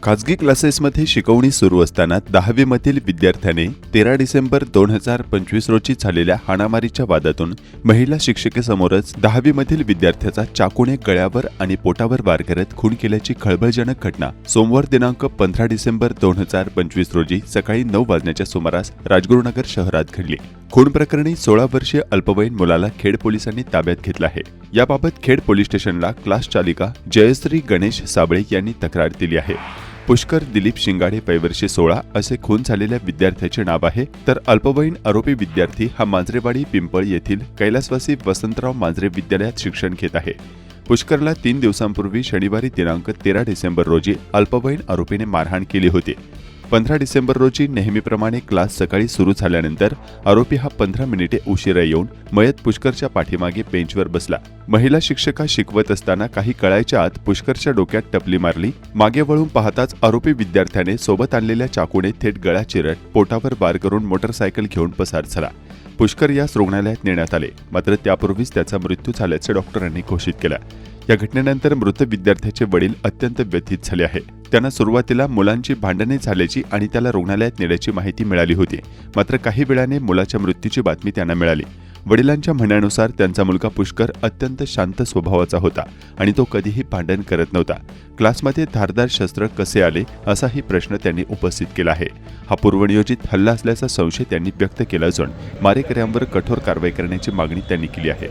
खासगी क्लासेसमध्ये शिकवणी सुरू असताना 10वी मधील विद्यार्थ्याने 13 डिसेंबर 2025 रोजी झालेल्या हाणामारीच्या वादातून महिला शिक्षिकेसमोरच 10वी मधील विद्यार्थ्याचा चाकूने गळ्यावर आणि पोटावर वार करत खून केल्याची खळबळजनक घटना सोमवार दिनांक 15 डिसेंबर 2025 रोजी सकाळी 9 वाजण्याच्या सुमारास राजगुरुनगर शहरात घडली। खून प्रकरणी 16 वर्षीय अल्पवयीन मुलाला खेड पोलिसांनी ताब्यात घेतलं आहे। याबाबत खेड पोलीस स्टेशनला क्लास चालिका जयश्री गणेश साबळे यांनी तक्रार दिली आहे। पुष्कर दिलीप शिंगाडे वयवर्षे 16 असे खून झालेल्या विद्यार्थ्याचे नाव आहे, तर अल्पवयीन आरोपी विद्यार्थी हा मांजरेवाडी पिंपळ येथील कैलासवासी वसंतराव मांजरे विद्यालयात शिक्षण घेत आहे। पुष्करला 3 दिवसांपूर्वी शनिवारी दिनांक 13 डिसेंबर रोजी अल्पवयीन आरोपीने मारहाण केली होती। 15 डिसेंबर रोजी नेहमीप्रमाणे क्लास सकाळी सुरू झाल्यानंतर आरोपी हा 15 मिनिटे उशिरा येऊन मयत पुष्करच्या पाठीमागे बेंचवर बसला। महिला शिक्षिका शिकवत असताना काही कळायच्या आत पुष्करच्या डोक्यात टपली मारली। मागे वळून पाहताच आरोपी विद्यार्थ्याने सोबत आणलेल्या चाकूने थेट गळा चिरत पोटावर वार करून मोटरसायकल घेऊन पसार झाला। पुष्कर यास रुग्णालयात नेण्यात आले, मात्र त्यापूर्वीच त्याचा मृत्यू झाल्याचे डॉक्टरांनी घोषित केलं। या घटनेनंतर मृत विद्यार्थ्याचे वडील अत्यंत व्यथित झाले आहे। त्यांना सुरुवातीला मुलांची भांडणे झाल्याची आणि त्याला रुग्णालयात नेण्याची माहिती मिळाली होती, मात्र काही वेळाने मुलाच्या मृत्यूची बातमी त्यांना मिळाली। वडिलांच्या म्हणण्यानुसार त्यांचा मुलगा पुष्कर अत्यंत शांत स्वभावाचा होता आणि तो कधीही भांडण करत नव्हता। क्लासमध्ये धारदार शस्त्र कसे आले असाही प्रश्न त्यांनी उपस्थित केला आहे। हा पूर्वनियोजित हल्ला असल्याचा संशय त्यांनी व्यक्त केला असून मारेकऱ्यांवर कठोर कारवाई करण्याची मागणी त्यांनी केली आहे।